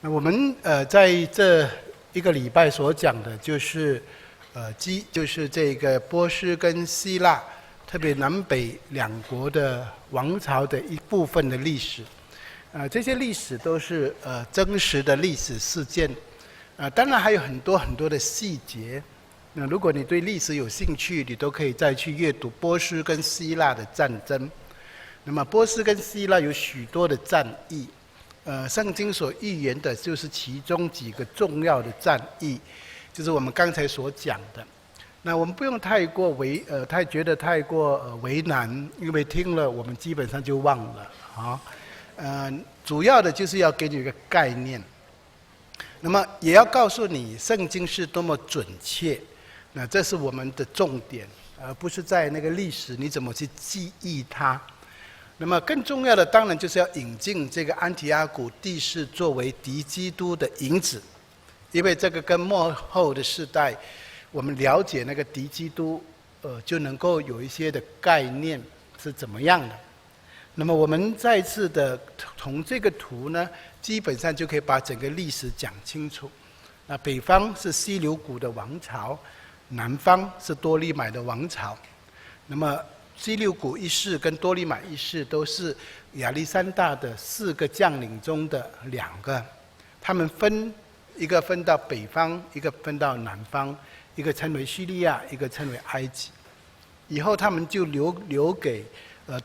那我们在这一个礼拜所讲的就是就是这个波斯跟希腊，特别南北两国的王朝的一部分的历史。这些历史都是真实的历史事件。当然还有很多很多的细节。那如果你对历史有兴趣，你都可以再去阅读波斯跟希腊的战争。那么波斯跟希腊有许多的战役。圣经所预言的就是其中几个重要的战役，就是我们刚才所讲的。那我们不用太觉得太过为难，因为听了我们基本上就忘了啊。主要的就是要给你一个概念，那么也要告诉你圣经是多么准确。那这是我们的重点，而不是在那个历史你怎么去记忆它。那么更重要的当然就是要引进这个安提阿古第四作为敌基督的引子，因为这个跟末后的世代我们了解那个敌基督就能够有一些的概念是怎么样的。那么我们再一次的从这个图呢，基本上就可以把整个历史讲清楚。那北方是西流古的王朝，南方是多利买的王朝。那么西流古一世跟多利买一世都是亚历山大的4个将领中的2个，他们一个分到北方，一个分到南方，一个称为叙利亚，一个称为埃及。以后他们就留给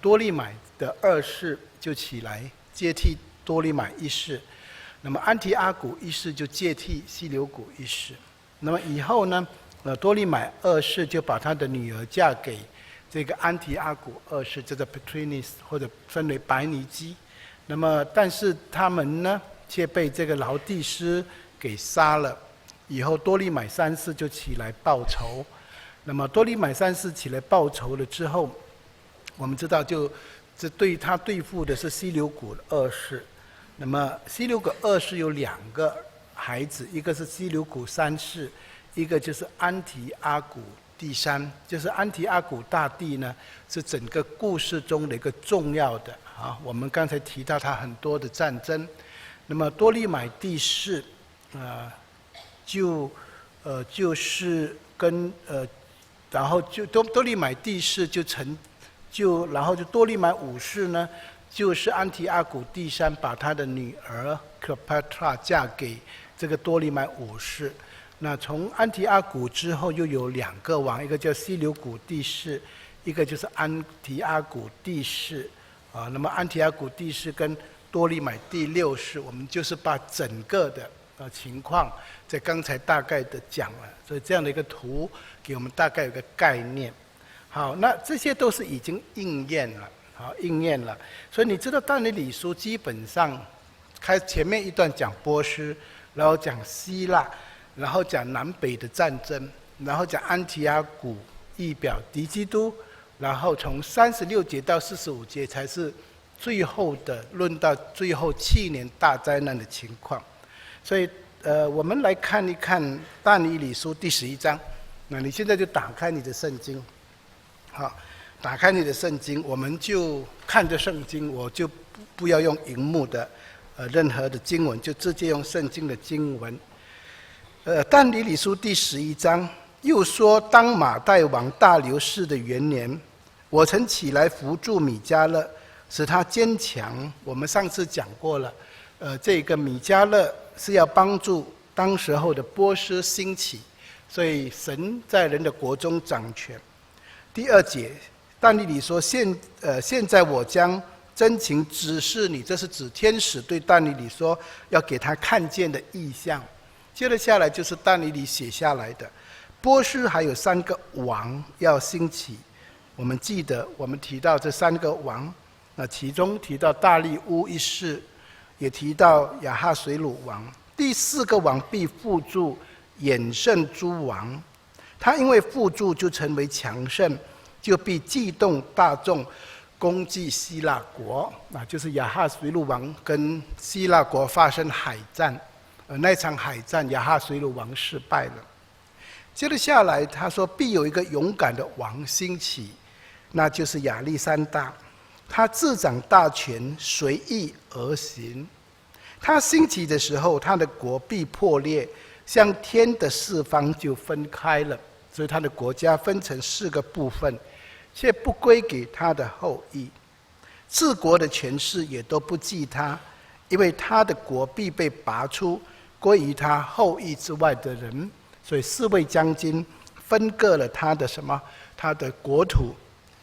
多利买的2世就起来接替多利买一世，那么安提阿古一世就接替西流古一世。那么以后呢，多利买2世就把他的女儿嫁给这个安提阿古2世，叫做 Petronius， 或者分为白尼基。那么但是他们呢却被这个劳第斯给杀了。以后多利买3世就起来报仇。那么多利买3世起来报仇了之后，我们知道这他对付的是西流古2世。那么西流古2世有2个孩子，一个是西流古3世，一个就是安提阿古第3，就是安提阿古大帝呢，是整个故事中的一个重要的我们刚才提到他很多的战争。那么多利买第4，就是跟然后就多利买第4然后就多利买5世呢，就是安提阿古第3把他的女儿 Cleopatra 嫁给这个多利买5世。那从安提阿古之后又有2个王，一个叫西流古第4，一个就是安提阿古第4。那么安提阿古第4跟多利买第6世，我们就是把整个的情况在刚才大概的讲了，所以这样的一个图给我们大概有个概念。好，那这些都是已经应验了。所以你知道但以理书基本上前面一段讲波斯，然后讲希腊，然后讲南北的战争，然后讲安提阿古预表敌基督，然后从36节到45节才是最后的论到最后7年大灾难的情况。所以我们来看一看但以理书第11章。那你现在就打开你的圣经，打开你的圣经，我们就看着圣经，我就不要用荧幕的任何的经文，就直接用圣经的经文。但以理书第11章又说，当马代王大流士的元年，我曾起来扶助米迦勒，使他坚强。我们上次讲过了，这个米迦勒是要帮助当时候的波斯兴起，所以神在人的国中掌权。第2节，但以理说，现在我将真情指示你，这是指天使对但以理说要给他看见的异象。接着下来就是但以理写下来的，波斯还有3个王要兴起。我们记得我们提到这3个王，其中提到大利乌一世，也提到亚哈水鲁王。第4个王必附助衍圣诸王，他因为附助就成为强盛，就必激动大众攻击希腊国。就是亚哈水鲁王跟希腊国发生海战，那场海战亚哈水鲁王失败了。接着下来他说，必有一个勇敢的王兴起，那就是亚历山大。他自掌大权，随意而行。他兴起的时候，他的国必破裂，像天的四方就分开了。所以他的国家分成4个部分，却不归给他的后裔。治国的权势也都不记他，因为他的国必被拔出，归于他后裔之外的人。所以4位将军分割了他的什么？他的国土。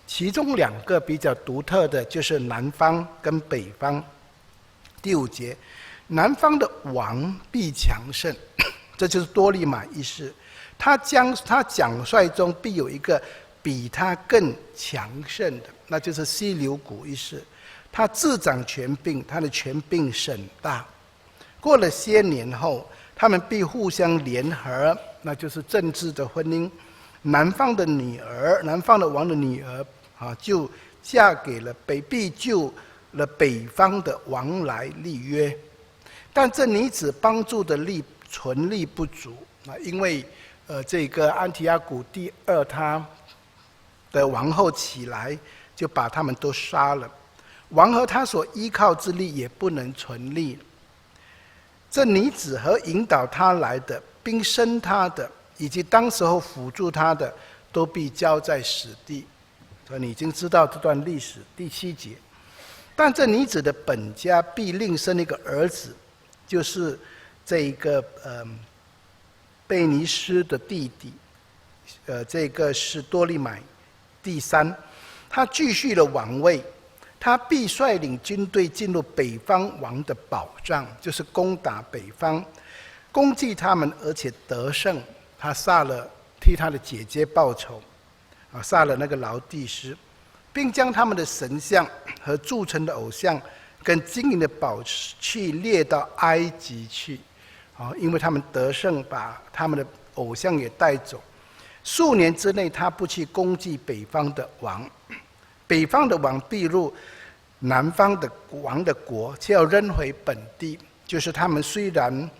其中2个比较独特的，就是南方跟北方。第5节，南方的王必强盛，这就是多利买一世。他奖帅中必有一个比他更强盛的，那就是西流古一世。他自掌权柄，他的权柄甚大。过了些年后，他们必互相联合，那就是政治的婚姻。南方的王的女儿就嫁给了必救了北方的王来立约。但这女子帮助的存力不足，因为这个安提阿古第2他的王后起来，就把他们都杀了。王和他所依靠之力也不能存立。这女子和引导他来的，并生他的，以及当时候辅助他的，都必交在死地。所以你已经知道这段历史。第7节，但这女子的本家必另生一个儿子，就是这一个贝尼斯的弟弟，这个是多利买第3，他继续了王位。他必率领军队进入北方王的保障，就是攻打北方，攻击他们，而且得胜。他替他的姐姐报仇，杀了那个劳第斯，并将他们的神像和铸成的偶像跟金银的宝器列到埃及去，因为他们得胜，把他们的偶像也带走。数年之内，他不去攻击北方的王，北方的王必入南方的王的国，却要扔回本地。就是他们虽然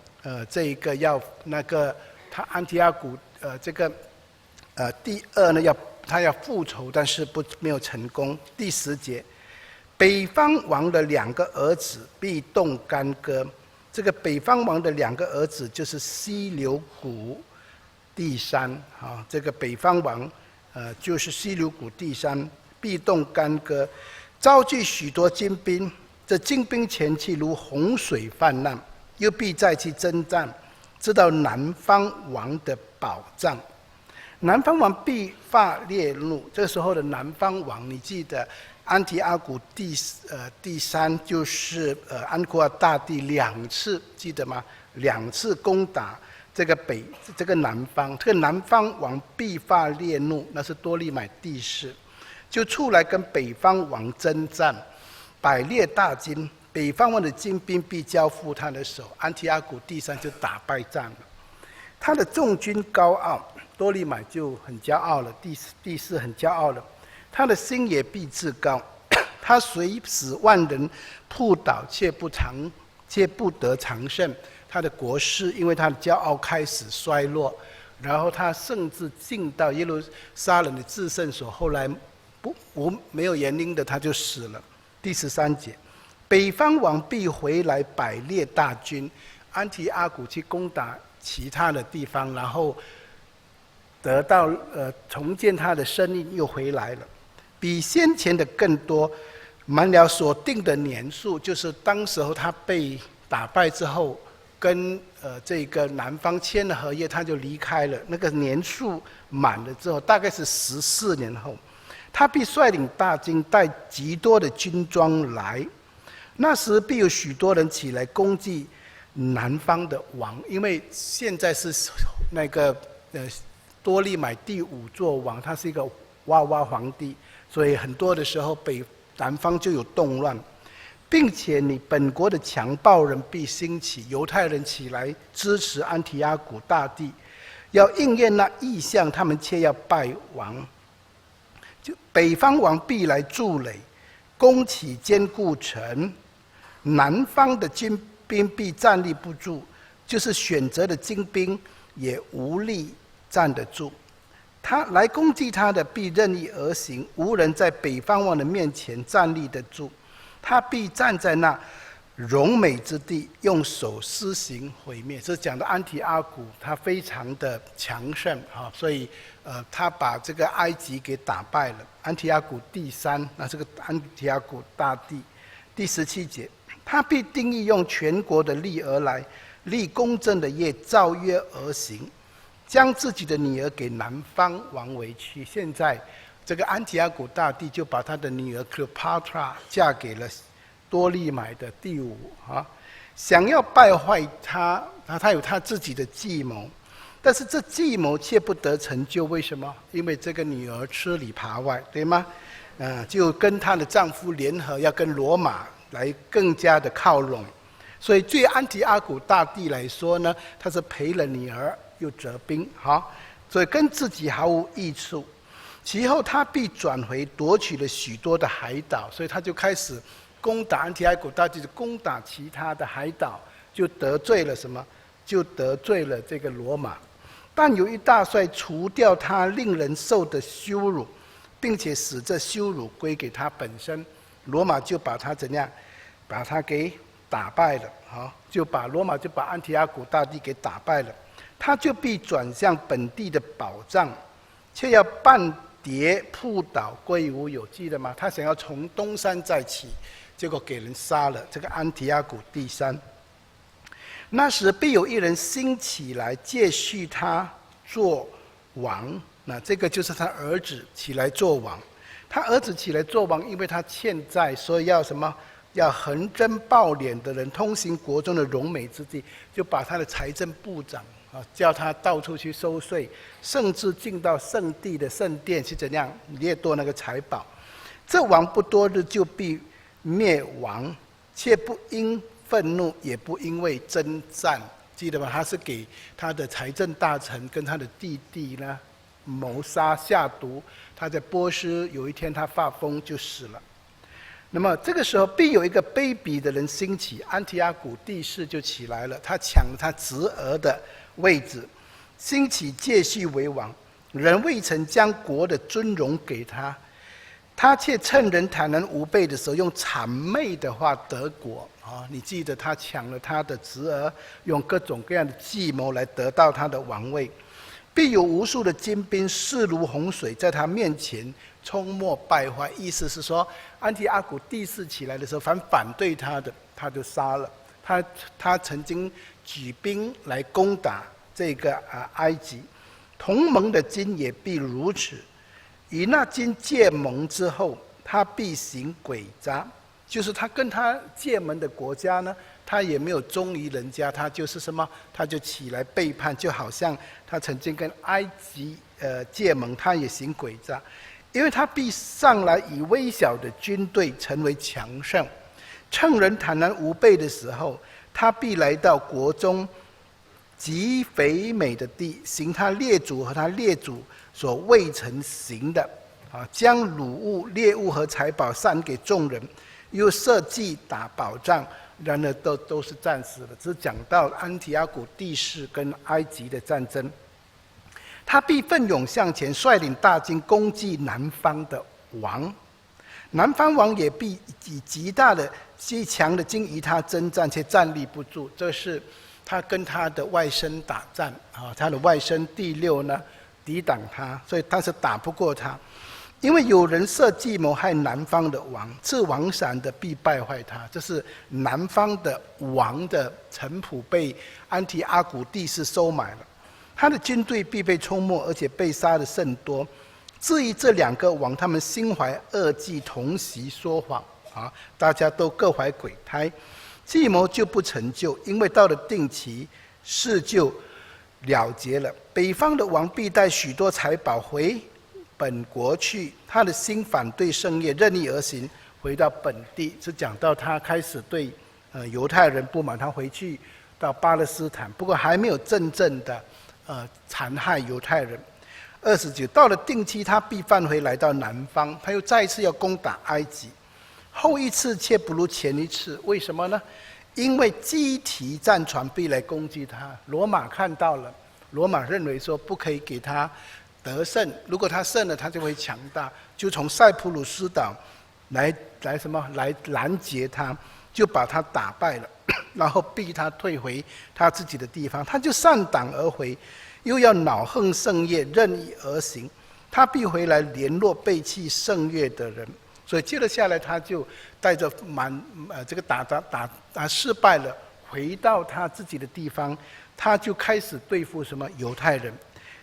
这一个要那个他安提阿古这个第2呢他要复仇，但是没有成功。第10节，北方王的2个儿子必动干戈。这个北方王的2个儿子就是西流古第3，这个北方王就是西流古第3，必动干戈，召集许多精兵。这精兵前去如洪水泛滥，又必再去征战，直到南方王的保障。南方王必发烈怒。这时候的南方王，你记得安提阿古第3就是安库尔大帝2次，记得吗？2次攻打这个南方。这个南方王必发烈怒，那是多利买第4，就出来跟北方王征战，百列大军，北方王的精兵必交付他的手。安提阿古第3就打败仗了。他的众军高傲，多利买就很骄傲了。第4很骄傲了，他的心也必自高。他虽使万人扑倒，却不得长胜。他的国势因为他的骄傲开始衰落，然后他甚至进到耶路撒冷的至圣所，后来没有原因的他就死了。第13节，北方王必回来百列大军，安提阿古去攻打其他的地方，然后得到重建他的生命又回来了，比先前的更多，满了所定的年数，就是当时候他被打败之后，跟这个南方签了合约，他就离开了。那个年数满了之后，大概是14年后，他必率领大军，带极多的军装来。那时必有许多人起来攻击南方的王，因为现在是那个多利买第5座王，他是一个娃娃皇帝，所以很多的时候南方就有动乱，并且你本国的强暴人必兴起，犹太人起来支持安提阿古大帝，要应验那异象，他们却要败亡。就北方王必来筑垒，攻起坚固城，南方的军兵必站立不住，就是选择的精兵也无力站得住。他来攻击他的必任意而行，无人在北方王的面前站立得住。他必站在那荣美之地，用手施行毁灭。这讲的安提阿古，他非常的强盛啊，所以他把这个埃及给打败了。安提阿古第三，那这个安提阿古大帝，第17节，他必定义用全国的利而来，立公正的业，照约而行，将自己的女儿给南方王为妻。现在这个安提阿古大帝就把他的女儿 Cleopatra 嫁给了多利买的第5啊，想要败坏他，他有他自己的计谋，但是这计谋却不得成就。为什么？因为这个女儿吃里扒外，对吗？就跟她的丈夫联合，要跟罗马来更加的靠拢。所以对安提阿古大帝来说呢，他是赔了女儿又折兵，所以跟自己毫无益处。其后他必转回，夺取了许多的海岛，所以他就开始攻打安提阿古大帝，攻打其他的海岛，就得罪了什么？就得罪了这个罗马。但有一大帅除掉他令人受的羞辱，并且使这羞辱归给他本身，罗马就把他怎样？把他给打败了，罗马就把安提阿古大帝给打败了。他就必转向本地的宝藏，却要半跌扑倒，归无有。记得吗？他想要从东山再起，结果给人杀了。这个安提阿古第三，那时必有一人兴起来，接续他做王。那这个就是他儿子起来做王。他儿子起来做王，因为他欠债，所以要什么？要横征暴敛的人，通行国中的荣美之地，就把他的财政部长叫他到处去收税，甚至进到圣地的圣殿去怎样掠夺那个财宝。这王不多日就必灭亡，却不因愤怒，也不因为征战。记得吧？他是给他的财政大臣跟他的弟弟呢谋杀下毒。他在波斯有一天他发疯就死了。那么这个时候必有一个卑鄙的人兴起，安提阿古第4就起来了，他抢了他侄儿的位置，兴起接续为王。人未曾将国的尊荣给他，他却趁人坦然无备的时候，用谄媚的话得国。你记得他抢了他的侄儿，用各种各样的计谋来得到他的王位。必有无数的精兵势如洪水，在他面前冲没败坏。意思是说，安提阿古第4起来的时候，凡反对他的，他就杀了。他曾经举兵来攻打这个埃及，同盟的金也必如此。与那金结盟之后，他必行诡诈，就是他跟他结盟的国家呢，他也没有忠于人家，他就是什么？他就起来背叛，就好像他曾经跟埃及结盟，他也行诡诈，因为他必上来以微小的军队成为强盛，趁人坦然无备的时候，他必来到国中极肥美的地，行他列祖和他列祖所未曾行的，将掳物、猎物和财宝散给众人，又设计打宝藏。然而都是暂时的，只讲到安提阿古第4跟埃及的战争。他必奋勇向前，率领大军攻击南方的王。南方王也必以极大的极强的军与他征战，却站立不住。这是他跟他的外甥打战他的外甥第6呢抵挡他，所以他是打不过他。因为有人设计谋害南方的王，赐王闪的必败坏他。这是南方的王的臣仆被安提阿古第4收买了，他的军队必被冲没，而且被杀的甚多。至于这2个王，他们心怀恶计，同席说谎大家都各怀鬼胎，计谋就不成就，因为到了定期，事就了结了。北方的王必带许多财宝回本国去，他的心反对圣业，任意而行，回到本地。是讲到他开始对犹太人不满，他回去到巴勒斯坦，不过还没有真正的残害犹太人。29，到了定期，他必返回来到南方，他又再一次要攻打埃及。后一次却不如前一次，为什么呢？因为基提战船必来攻击他，罗马看到了，罗马认为说不可以给他得胜，如果他胜了，他就会强大，就从塞浦路斯岛来拦截他。就把他打败了，然后逼他退回他自己的地方，他就散党而回，又要恼恨圣业，任意而行。他必回来联络背弃圣业的人。所以接着下来，他就带着这个打失败了，回到他自己的地方，他就开始对付什么犹太人。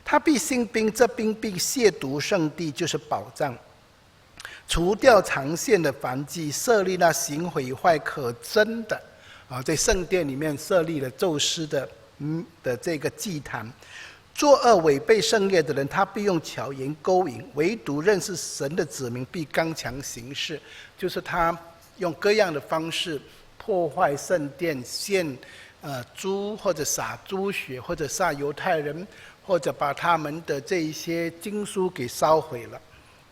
他必兴兵，这兵必亵渎圣地，就是宝藏，除掉长线的燔祭，设立那行毁坏可憎的在圣殿里面设立了宙斯的这个祭坛。作恶违背圣业的人，他必用巧言勾引；唯独认识神的子民，必刚强行事。就是他用各样的方式破坏圣殿，献猪或者洒猪血，或者杀犹太人，或者把他们的这一些经书给烧毁了。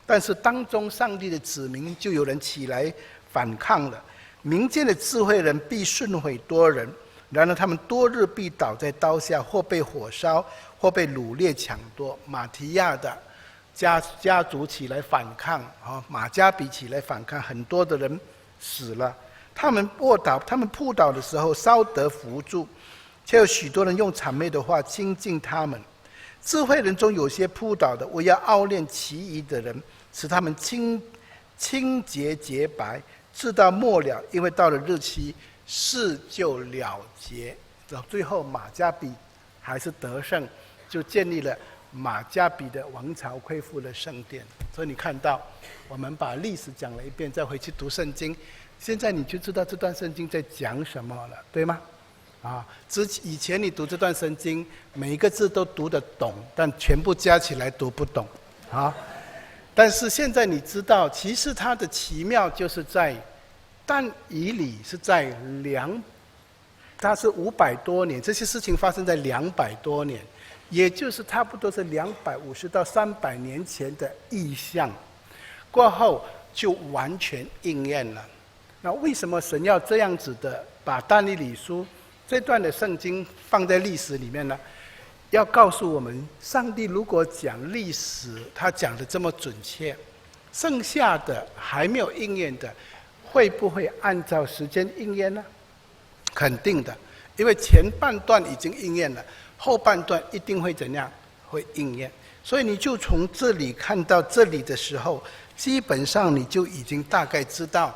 但是当中上帝的子民就有人起来反抗了。民间的智慧人必顺毁多人，然而他们多日必倒在刀下，或被火烧，或被掳掠抢夺。马提亚的家族起来反抗马加比起来反抗，很多的人死了。他们扑倒的时候，稍得扶助，却有许多人用谄媚的话亲近他们。智慧人中有些扑倒的，我要熬炼其余的人，使他们清洁洁白，直到末了。因为到了日期，事就了结。到最后马加比还是得胜，就建立了马加比的王朝，恢复了圣殿。所以你看到，我们把历史讲了一遍，再回去读圣经，现在你就知道这段圣经在讲什么了，对吗？以前你读这段圣经，每一个字都读得懂，但全部加起来读不懂但是现在你知道，其实它的奇妙就是在但以理是在它是500多年，这些事情发生在200多年，也就是差不多是250到300年前的意象，过后就完全应验了。那为什么神要这样子的把但以理书这段的圣经放在历史里面呢？要告诉我们，上帝如果讲历史，他讲的这么准确，剩下的还没有应验的，会不会按照时间应验呢？肯定的，因为前半段已经应验了，后半段一定会怎样？会应验。所以你就从这里看到这里的时候，基本上你就已经大概知道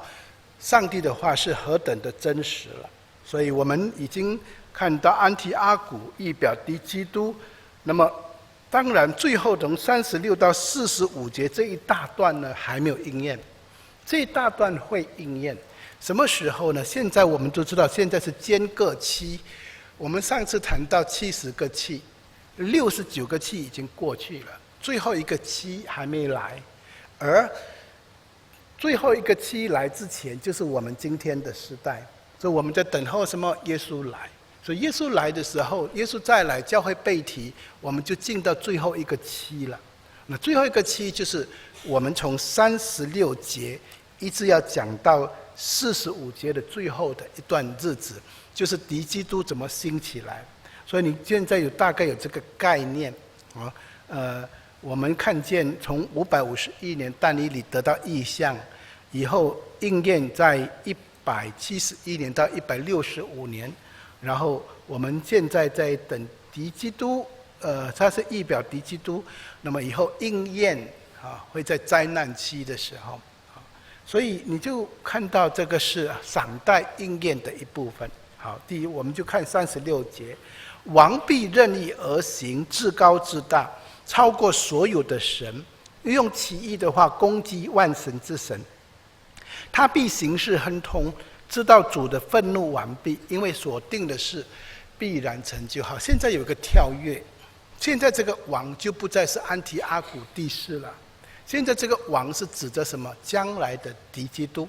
上帝的话是何等的真实了。所以我们已经看到安提阿古预表敌基督，那么当然最后从36到45节这一大段呢还没有应验，这一大段会应验。什么时候呢？现在我们都知道，现在是间隔期。我们上次谈到70个期，69个期已经过去了，最后一个期还没来，而最后一个期来之前，就是我们今天的时代。所以我们在等候什么？耶稣来。所以耶稣来的时候，耶稣再来，教会被提，我们就进到最后一个期了。那最后一个期就是我们从36节一直要讲到45节的最后的一段日子，就是敌基督怎么兴起来。所以你现在大概有这个概念我们看见从551年但以理得到异象以后，应验在171年到165年，然后我们现在在等敌基督，它是预表敌基督，那么以后应验会在灾难期的时候所以你就看到这个是赏待应验的一部分。好，第一我们就看36节，王必任意而行，至高至大，超过所有的神，用奇异的话攻击万神之神。他必行事亨通，知道主的愤怒完毕，因为所定的事必然成就。好，现在有一个跳跃，现在这个王就不再是安提阿古第4了，现在这个王是指着什么？将来的敌基督。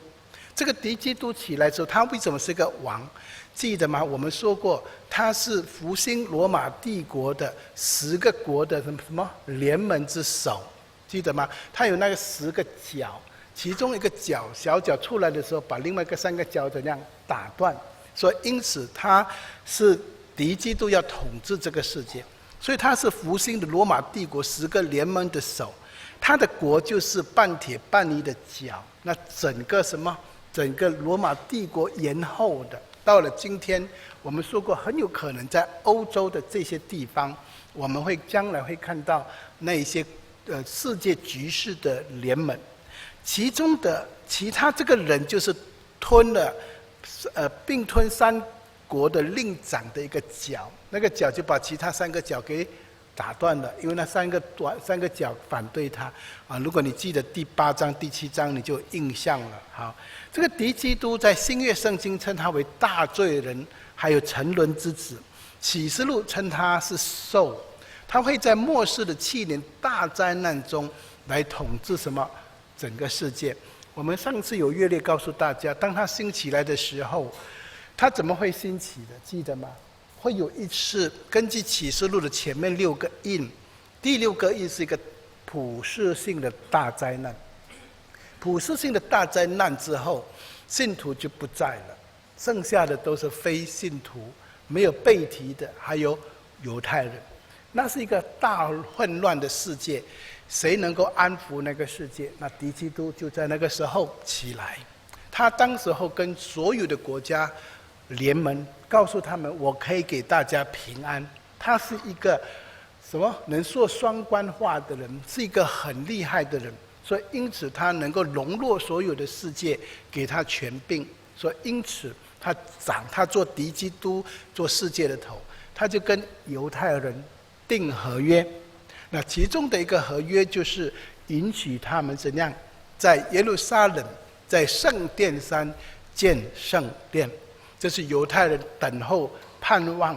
这个敌基督起来之后，他为什么是个王？记得吗？我们说过，他是复兴罗马帝国的10个国的什么联盟之首，记得吗？他有那个10个角，其中一个角小角出来的时候，把另外一个3个角怎样打断？所以因此他是敌基督要统治这个世界，所以他是复兴的罗马帝国10个联盟的首。他的国就是半铁半泥的角，那整个什么整个罗马帝国延后的，到了今天，我们说过很有可能在欧洲的这些地方，我们将来会看到那一些世界局势的联盟，其中的其他这个人就是并吞三国的令长的一个角，那个角就把其他三个角给打断了，因为那三个角反对他啊。如果你记得第8章、第7章，你就有印象了。好，这个敌基督在新约圣经称他为大罪人，还有沉沦之子。启示录称他是兽，他会在末世的7年大灾难中来统治什么整个世界。我们上次有约略告诉大家，当他兴起来的时候，他怎么会兴起的？记得吗？会有一次，根据启示录的前面6个印，第6个印是一个普世性的大灾难。普世性的大灾难之后，信徒就不在了，剩下的都是非信徒，没有被提的，还有犹太人。那是一个大混乱的世界，谁能够安抚那个世界？那敌基督就在那个时候起来，他当时候跟所有的国家联盟，告诉他们我可以给大家平安。他是一个什么能说双关话的人，是一个很厉害的人，所以因此他能够笼络所有的世界，给他权柄。所以因此他做敌基督，做世界的头，他就跟犹太人订合约。那其中的一个合约就是允许他们怎样在耶路撒冷，在圣殿山建圣殿。这是犹太人等候盼望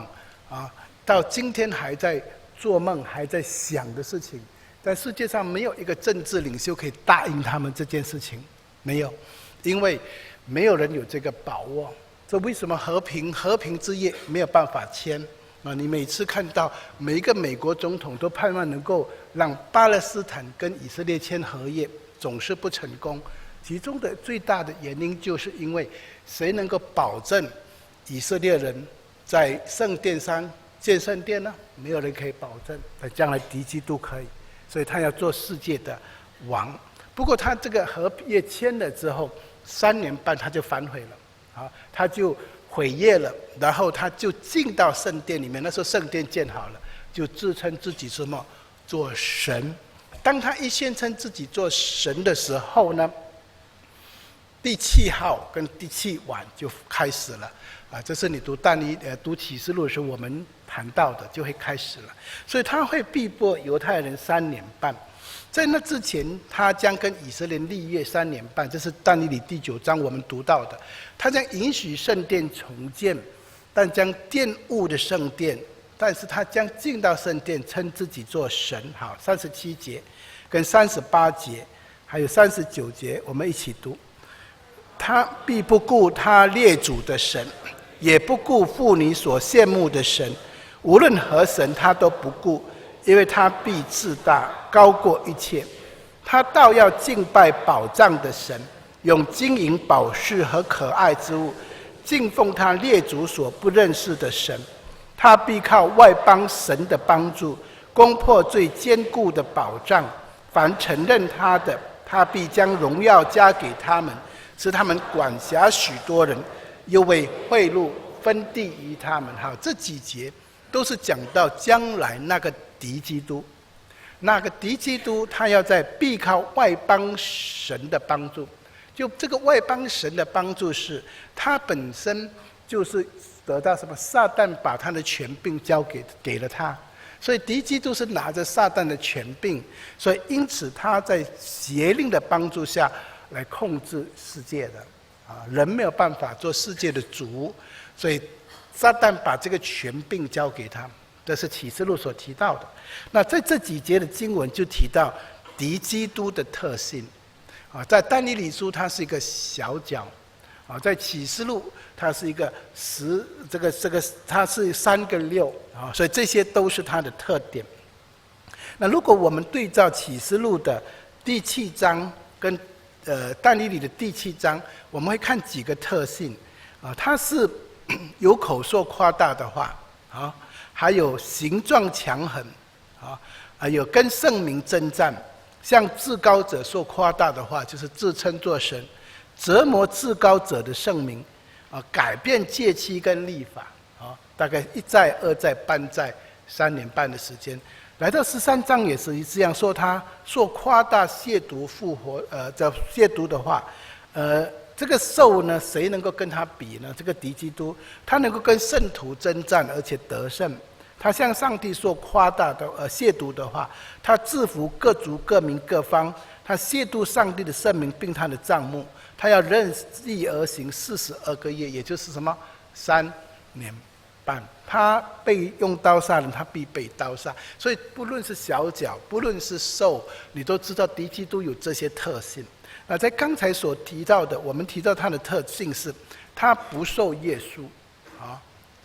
啊，到今天还在做梦还在想的事情。在世界上没有一个政治领袖可以答应他们这件事情，没有，因为没有人有这个把握。这为什么和平之夜没有办法签啊？你每次看到每一个美国总统都盼望能够让巴勒斯坦跟以色列签和约，总是不成功。其中的最大的原因就是因为谁能够保证以色列人在圣殿上建圣殿呢？没有人可以保证。将来敌基督可以，所以他要做世界的王。不过他这个合约签了之后，3年半他就反悔了啊，他就毁约了，然后他就进到圣殿里面。那时候圣殿建好了，就自称自己什么做神。当他一宣称自己做神的时候呢，第7号跟第7晚就开始了啊！这是你读启示录的时候我们谈到的，就会开始了。所以他会逼迫犹太人3年半。在那之前，他将跟以色列立约3年半，这是但以理第9章我们读到的。他将允许圣殿重建，但将玷污的圣殿，但是他将进到圣殿，称自己做神。好，37节跟38节还有39节，我们一起读。他必不顾他列祖的神，也不顾妇女所羡慕的神，无论何神他都不顾，因为他必自大，高过一切。他倒要敬拜宝藏的神，用金银宝饰和可爱之物敬奉他列祖所不认识的神。他必靠外邦神的帮助，攻破最坚固的宝藏。凡承认他的，他必将荣耀加给他们，使他们管辖许多人，又为贿赂分地于他们。好，这几节都是讲到将来那个敌基督。那个敌基督他要在必靠外邦神的帮助。就这个外邦神的帮助是他本身就是得到什么？撒旦把他的权柄交给了他，所以敌基督是拿着撒旦的权柄，所以因此他在邪灵的帮助下来控制世界的啊，人没有办法做世界的主，所以撒旦把这个权柄交给他。这是启示录所提到的。那在这几节的经文就提到敌基督的特性啊，在但以理书它是一个小角啊，在启示录它是一个它是3个6啊，所以这些都是它的特点。那如果我们对照启示录的第7章跟但以理的第7章，我们会看几个特性啊，它是有口说夸大的话啊，还有形状强横啊，还有跟圣民征战，向至高者说夸大的话，就是自称作神，折磨至高者的圣名，改变戒期跟律法，大概一再二再搬在3年半的时间。来到13章也是这样说，他说夸大亵渎复活，叫亵渎的话，这个兽呢，谁能够跟他比呢？这个敌基督，他能够跟圣徒征战，而且得胜。他向上帝说夸大的亵渎的话，他制服各族各民各方，他亵渎上帝的圣名并他的帐幕，他要任意而行42个月，也就是什么3年半。他被用刀杀人，他必被刀杀。所以不论是小角，不论是兽，你都知道敌基督有这些特性。那在刚才所提到的，我们提到他的特性是，他不受约束，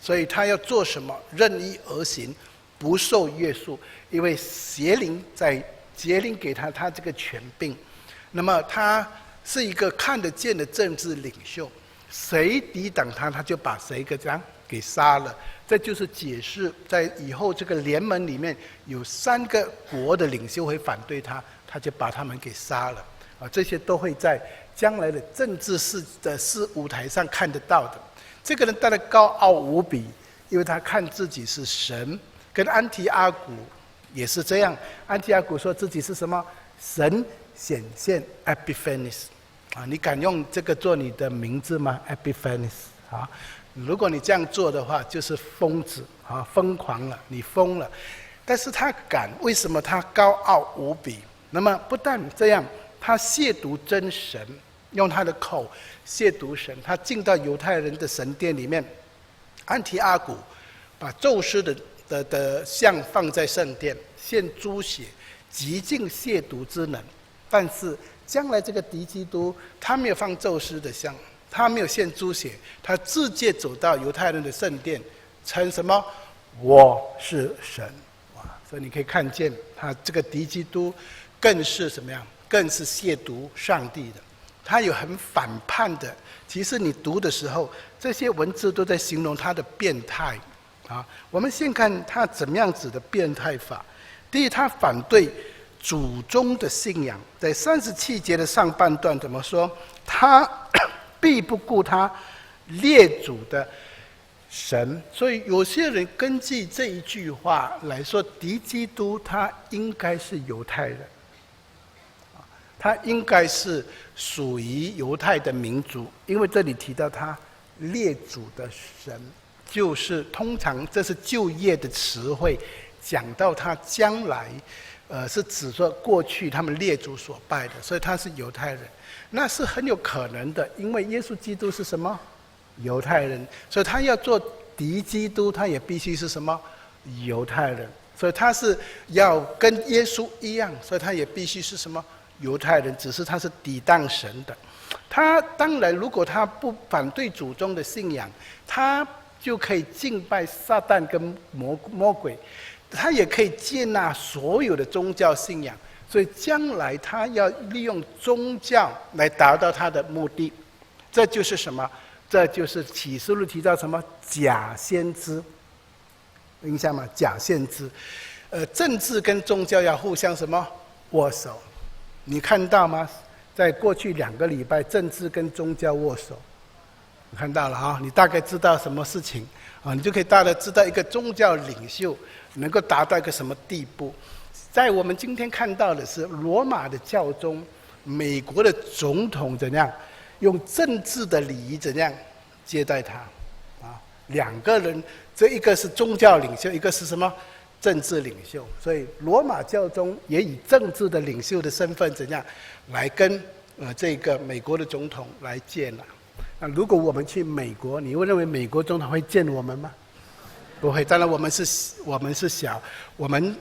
所以他要做什么任意而行，不受约束，因为邪灵在结灵给他这个权柄。那么他是一个看得见的政治领袖，谁抵挡他，他就把谁给杀了。这就是解释在以后这个联盟里面有3个国的领袖会反对他，他就把他们给杀了。这些都会在将来的政治舞台上看得到的。这个人当然高傲无比，因为他看自己是神，跟安提阿古也是这样。安提阿古说自己是什么？神显现 Epiphanes 你敢用这个做你的名字吗？ Epiphanes 如果你这样做的话，就是疯子疯狂了，你疯了。但是他敢，为什么？他高傲无比。那么不但这样，他亵渎真神，用他的口亵渎神。他进到犹太人的神殿里面，安提阿古把宙斯的像放在圣殿，献猪血，极尽亵渎之能。但是将来这个敌基督，他没有放宙斯的像，他没有献猪血，他自荐走到犹太人的圣殿，称什么？我是神。所以你可以看见，他这个敌基督更是什么样？更是亵渎上帝的。他有很反叛的。其实你读的时候，这些文字都在形容他的变态。我们先看他怎么样子的变态法。第一，他反对祖宗的信仰，在37节的上半段怎么说？他必不顾他列祖的神。所以有些人根据这一句话来说，敌基督他应该是犹太人，他应该是属于犹太的民族，因为这里提到他列祖的神，就是通常这是旧约的词汇，讲到他将来是指说过去他们列祖所拜的，所以他是犹太人。那是很有可能的，因为耶稣基督是什么？犹太人，所以他要做敌基督，他也必须是什么？犹太人。所以他是要跟耶稣一样，所以他也必须是什么？犹太人，只是他是抵挡神的。他当然，如果他不反对祖宗的信仰，他就可以敬拜撒旦跟魔鬼，他也可以接纳所有的宗教信仰。所以将来他要利用宗教来达到他的目的。这就是什么？这就是启示录提到什么？假先知，有印象吗？假先知，政治跟宗教要互相什么握手？你看到吗？在过去2个礼拜，政治跟宗教握手，你看到了你大概知道什么事情你就可以大概知道一个宗教领袖能够达到一个什么地步。在我们今天看到的是罗马的教宗，美国的总统怎样用政治的礼仪怎样接待他2个人，这一个是宗教领袖，一个是什么？政治领袖。所以罗马教宗也以政治的领袖的身份怎样来跟这个美国的总统来见那如果我们去美国，你会认为美国总统会见我们吗？不会。当然我们是小，我们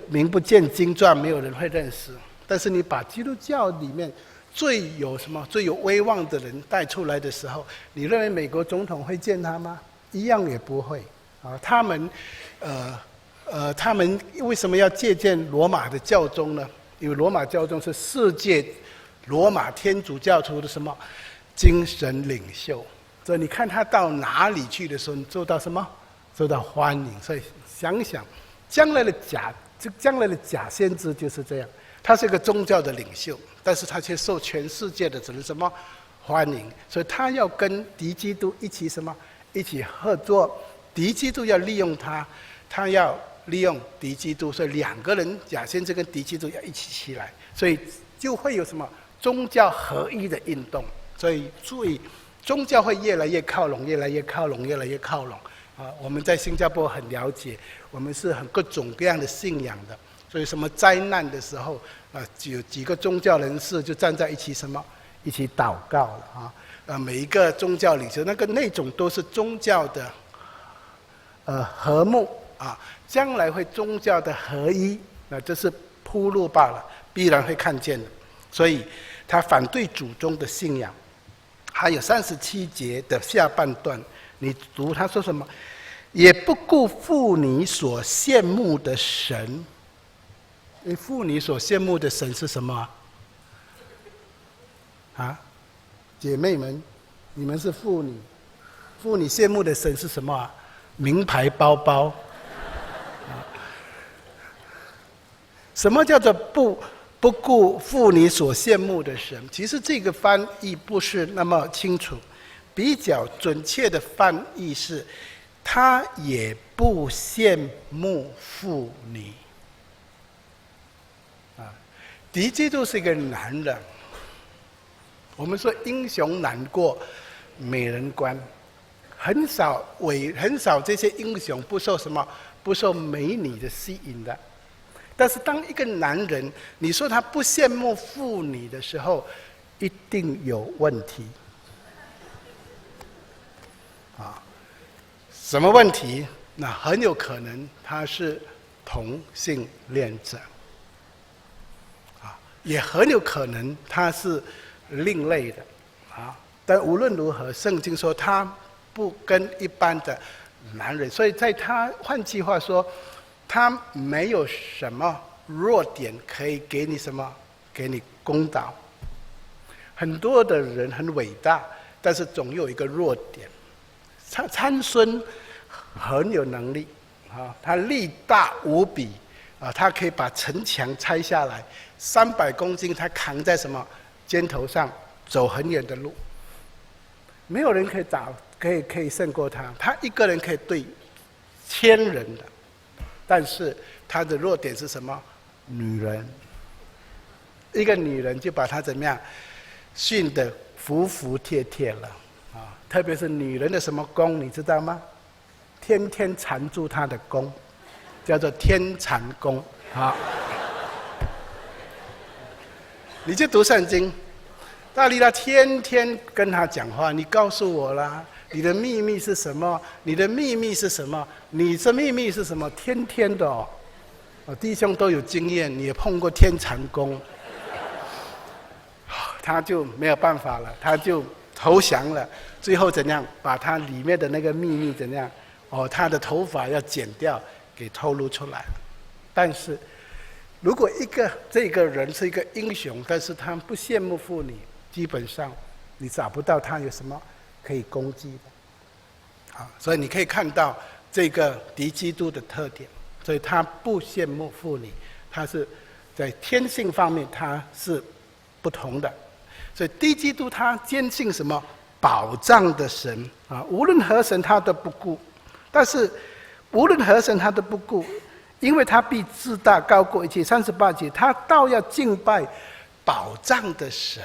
名不见经传，没有人会认识。但是你把基督教里面最有威望的人带出来的时候，你认为美国总统会见他吗？一样也不会他们为什么要借鉴罗马的教宗呢？因为罗马教宗是世界罗马天主教徒的什么精神领袖，所以你看他到哪里去的时候，你受到什么？受到欢迎。所以想想将来的假先知就是这样，他是一个宗教的领袖，但是他却受全世界的什么欢迎，所以他要跟敌基督一起什么？一起合作。敌基督要利用他，他要利用敌基督，所以两个人假先知跟敌基督要一起起来，所以就会有什么宗教合一的运动。所以注意，宗教会越来越靠拢，越来越靠拢，越来越靠拢。我们在新加坡很了解，我们是很各种各样的信仰的，所以什么灾难的时候，有几个宗教人士就站在一起，什么一起祷告了每一个宗教领袖，那种都是宗教的和睦将来会宗教的合一，这是铺路罢了，必然会看见的。所以他反对祖宗的信仰。还有37节的下半段，你读他说什么？也不顾妇女所羡慕的神。妇女所羡慕的神是什么姐妹们，你们是妇女，妇女羡慕的神是什么名牌包包。什么叫做不顾妇女所羡慕的神？其实这个翻译不是那么清楚，比较准确的翻译是他也不羡慕妇女敌基督是一个男人，我们说英雄难过美人关，很少这些英雄不受美女的吸引的。但是当一个男人你说他不羡慕妇女的时候，一定有问题什么问题？那很有可能他是同性恋者也很有可能他是另类的但无论如何，圣经说他不跟一般的男人，所以在他换句话说，他没有什么弱点可以给你给你攻倒。很多的人很伟大，但是总有一个弱点。参孙很有能力他力大无比他可以把城墙拆下来，300公斤他扛在肩头上，走很远的路，没有人可以胜过他。他一个人可以对1000人的，但是他的弱点是什么？女人。一个女人就把他怎么样训得服服帖帖了特别是女人的什么宫你知道吗？天天缠住她的宫，叫做天缠宫你就读圣经，大利拉天天跟他讲话，你告诉我啦，你的秘密是什么？你的秘密是什么？你的秘密是什么？天天的弟兄都有经验，你也碰过天缠宫他就没有办法了，他就投降了。最后怎样？把他里面的那个秘密怎样？他的头发要剪掉，给透露出来。但是，如果这个人是一个英雄，但是他不羡慕妇女，基本上你找不到他有什么可以攻击的。所以你可以看到这个敌基督的特点，所以他不羡慕妇女，他是在天性方面他是不同的。所以敌基督他坚信什么？保障的神无论何神他都不顾。但是无论何神他都不顾，因为他必自大高过一切。38节，他倒要敬拜保障的神。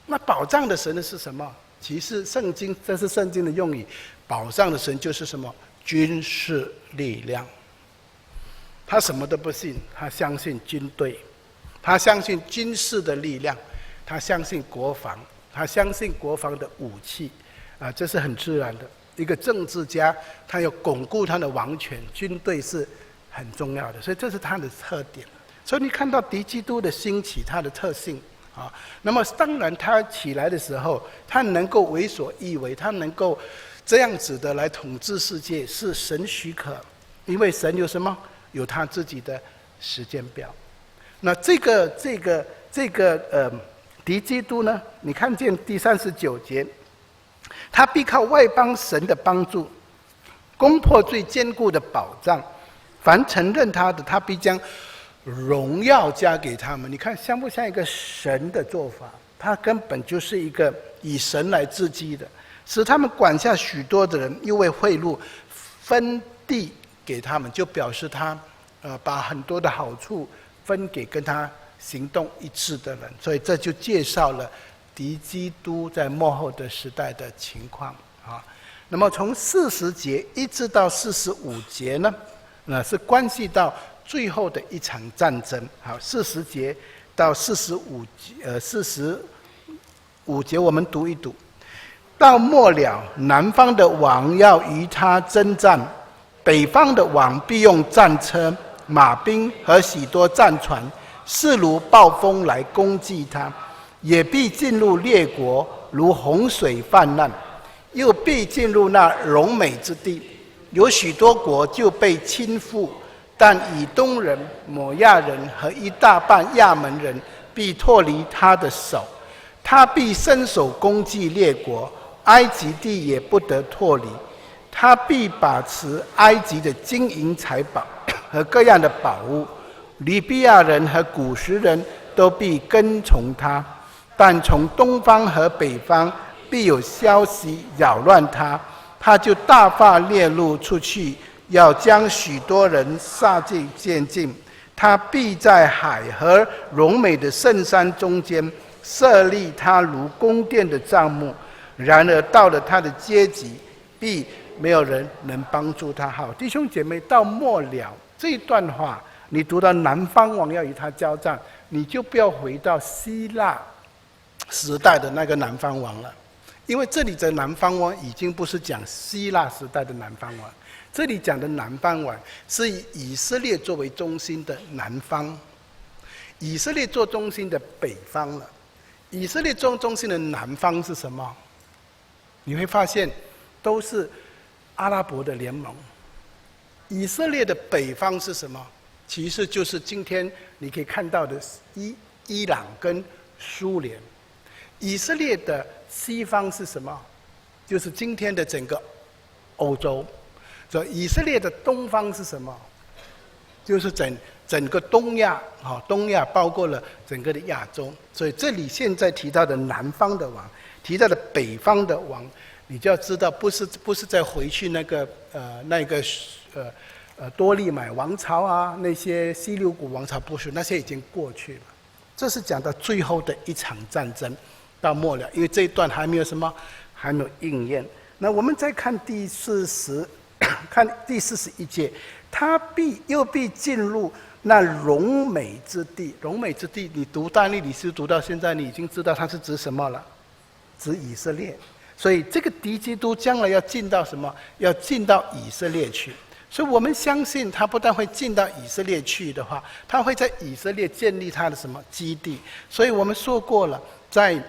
那保障的神是什么？其实这是圣经的用语，保障的神就是什么？军事力量。他什么都不信，他相信军队，他相信军事的力量，他相信国防，他相信国防的武器这是很自然的。一个政治家他要巩固他的王权，军队是很重要的，所以这是他的特点。所以你看到敌基督的兴起，他的特性那么当然他起来的时候，他能够为所欲为，他能够这样子的来统治世界，是神许可，因为神有什么？有他自己的时间表。那这个敌基督呢？你看见第39节，他必靠外邦神的帮助，攻破最坚固的保障。凡承认他的，他必将荣耀加给他们。你看像不像一个神的做法？他根本就是一个以神来自居的，使他们管辖许多的人，又为贿赂分地给他们，就表示他把很多的好处分给跟他行动一致的人。所以这就介绍了敌基督在末后的时代的情况啊。那么从40节一直到45节呢，是关系到最后的一场战争。好，40节到45节我们读一读。到末了，南方的王要与他征战，北方的王必用战车、马兵和许多战船，势如暴风来攻击他，也必进入列国，如洪水泛滥，又必进入那荣美之地。有许多国就被倾覆，但以东人、摩亚人和一大半亚门人必脱离他的手。他必伸手攻击列国，埃及地也不得脱离。他必把持埃及的金银财宝和各样的宝物，利比亚人和古时人都必跟从他。但从东方和北方必有消息扰乱他，他就大发烈怒出去，要将许多人杀尽见尽。他必在海和荣美的圣山中间设立他如宫殿的帐幕，然而到了他的阶级，必没有人能帮助他。好，弟兄姐妹，到末了这一段话，你读到南方王要与他交战，你就不要回到希腊时代的那个南方王了，因为这里的南方王已经不是讲希腊时代的南方王，这里讲的南方王是以以色列作为中心的南方，以色列做中心的北方了。以色列做中心的南方是什么？你会发现都是阿拉伯的联盟。以色列的北方是什么？其实就是今天你可以看到的伊朗跟苏联。以色列的西方是什么？就是今天的整个欧洲。所以以色列的东方是什么？就是整个东亚，东亚包括了整个的亚洲。所以这里现在提到的南方的王，提到的北方的王，你就要知道，不是再回去那个多利买王朝啊，那些西流古王朝，不是，那些已经过去了。这是讲到最后的一场战争到末了，因为这一段还没有什么，还没有应验。那我们再看看第41节，他又必进入那荣美之地。荣美之地，你读但以理书读到现在，你已经知道它是指什么了？指以色列。所以这个敌基督将来要进到什么？要进到以色列去。所以我们相信他不但会进到以色列去的话，他会在以色列建立他的什么基地。所以我们说过了，在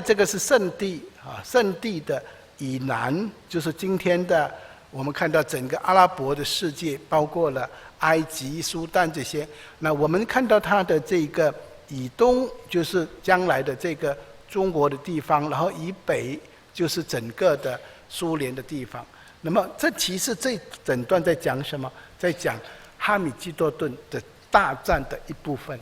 这个是圣地啊，圣地的以南，就是今天的我们看到整个阿拉伯的世界，包括了埃及、苏丹这些。那我们看到它的这个以东，就是将来的这个中国的地方，然后以北就是整个的苏联的地方。那么这其实这整段在讲什么？在讲哈米基多顿的大战的一部分。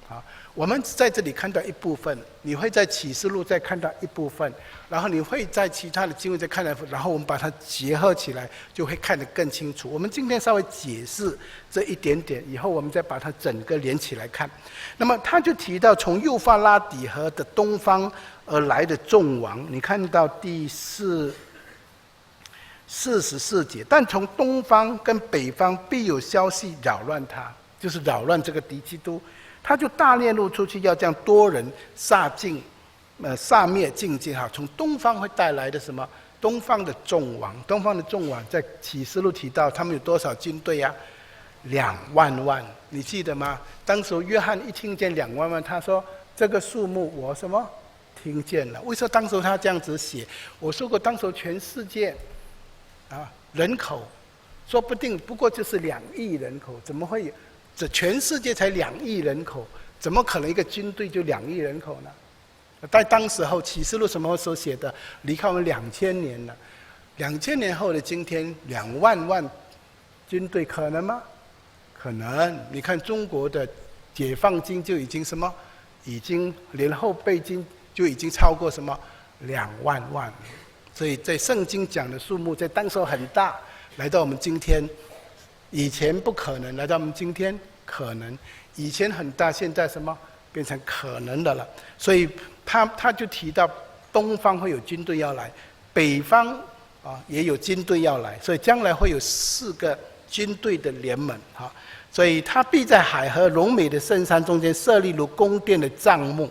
啊，我们在这里看到一部分，你会在启示录再看到一部分，然后你会在其他的经文再看到，然后我们把它结合起来，就会看得更清楚。我们今天稍微解释这一点点，以后我们再把它整个连起来看。那么他就提到从幼发拉底河的东方而来的众王，你看到第44节，但从东方跟北方必有消息扰乱他，就是扰乱这个敌基督。他就大烈怒出去，要将多人杀灭尽尽。哈，从东方会带来的什么？东方的众王，东方的众王在启示录提到他们有多少军队啊？2万万，你记得吗？当时约翰一听见2万万，他说这个数目我什么听见了？为什么当时他这样子写？我说过，当时全世界啊人口，说不定不过就是2亿人口，怎么会有？这全世界才2亿人口，怎么可能一个军队就2亿人口呢？在当时候启示录什么时候写的？离开我们2000年了，2000年后的今天2万万军队可能吗？可能。你看中国的解放军就已经什么，已经连后备军就已经超过什么2万。所以在圣经讲的数目，在当时候很大，来到我们今天，以前不可能，来到我们今天可能，以前很大，现在什么变成可能的了。所以他就提到东方会有军队要来，北方也有军队要来，所以将来会有4个军队的联盟所以他必在海和荣美的圣山中间设立如宫殿的帐幕。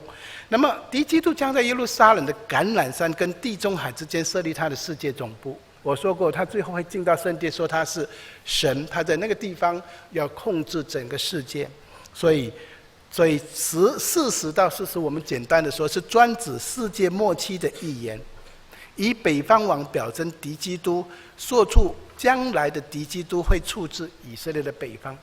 那么敌基督将在耶路撒冷的橄榄山跟地中海之间设立他的世界总部。我说过，他最后会进到圣殿，说他是神，他在那个地方要控制整个世界。所以40到40，我们简单的说是专指世界末期的预言，以北方王表征敌基督，说出将来的敌基督会处置以色列的北方。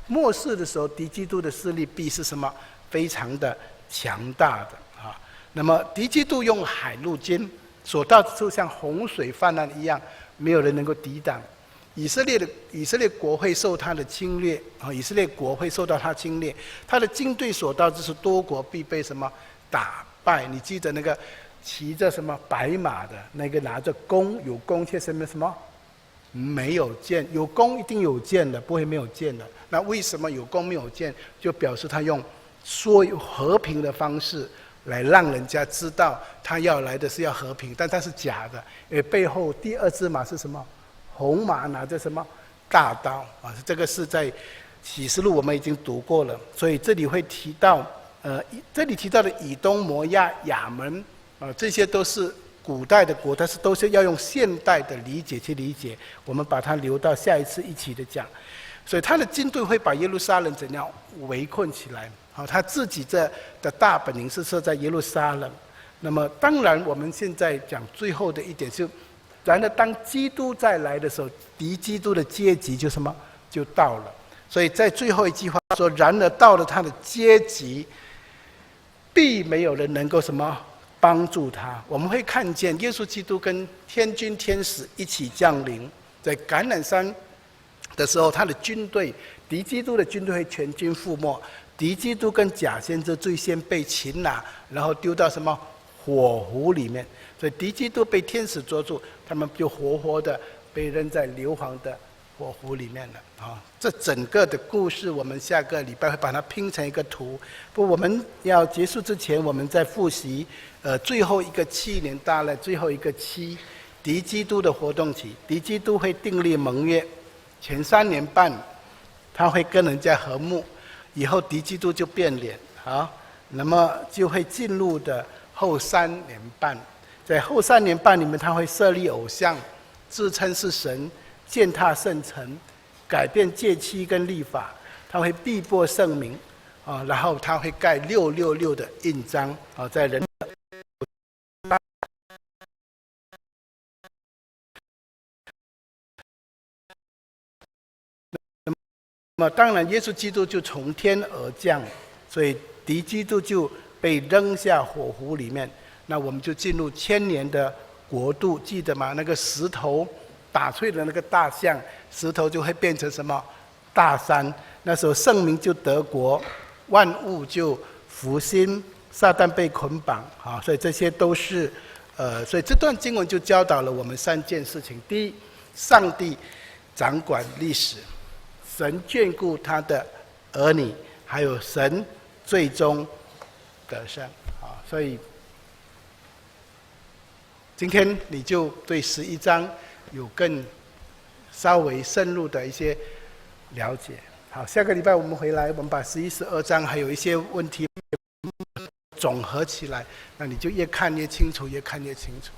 末世的时候，敌基督的势力必是什么？非常的强大的那么敌基督用海陆军所到之处，像洪水泛滥一样，没有人能够抵挡。以色列国会受他的侵略以色列国会受到他侵略，他的军队所到之处，多国必被什么打败？你记得那个骑着什么白马的那个，拿着弓，有弓却什么没有箭，有弓一定有箭的，不会没有箭的。那为什么有弓没有箭？就表示他用说和平的方式来让人家知道他要来的是要和平，但他是假的，因为背后第2只马是什么？红马拿着什么大刀这个是在启示录我们已经读过了。所以这里会提到这里提到的以东、摩押、亚门这些都是古代的国，但是都是要用现代的理解去理解，我们把它留到下一次一起的讲。所以他的军队会把耶路撒冷怎样围困起来他自己的大本营是设在耶路撒冷。那么当然我们现在讲最后的一点是，然而当基督再来的时候，敌基督的阶级就什么就到了。所以在最后一句话说，然而到了他的阶级，必没有人能够什么帮助他。我们会看见耶稣基督跟天军天使一起降临，在橄榄山的时候，他的军队，敌基督的军队会全军覆没。敌基督跟假先知最先被擒拿，然后丢到什么火湖里面。所以敌基督被天使捉住，他们就活活的被扔在硫磺的火湖里面了这整个的故事，我们下个礼拜会把它拼成一个图。不过我们要结束之前，我们再复习最后一个7年大乱，最后一个7，敌基督的活动期。敌基督会订立盟约，前3年半他会跟人家和睦，以后敌基督就变脸那么就会进入的后3年半。在后3年半里面，他会设立偶像，自称是神，践踏圣城，改变戒期跟律法，他会逼迫圣民然后他会盖666的印章在人那么当然耶稣基督就从天而降，所以敌基督就被扔下火湖里面。那我们就进入1000年的国度，记得吗？那个石头打碎的那个大象，石头就会变成什么大山。那时候圣民就得国，万物就复兴，撒旦被捆绑所以这些都是所以这段经文就教导了我们3件事情。第一，上帝掌管历史，神眷顾他的儿女，还有神最终得胜所以今天你就对11章有更稍微深入的一些了解。好，下个礼拜我们回来，我们把11、12章还有一些问题总合起来，那你就越看越清楚，越看越清楚。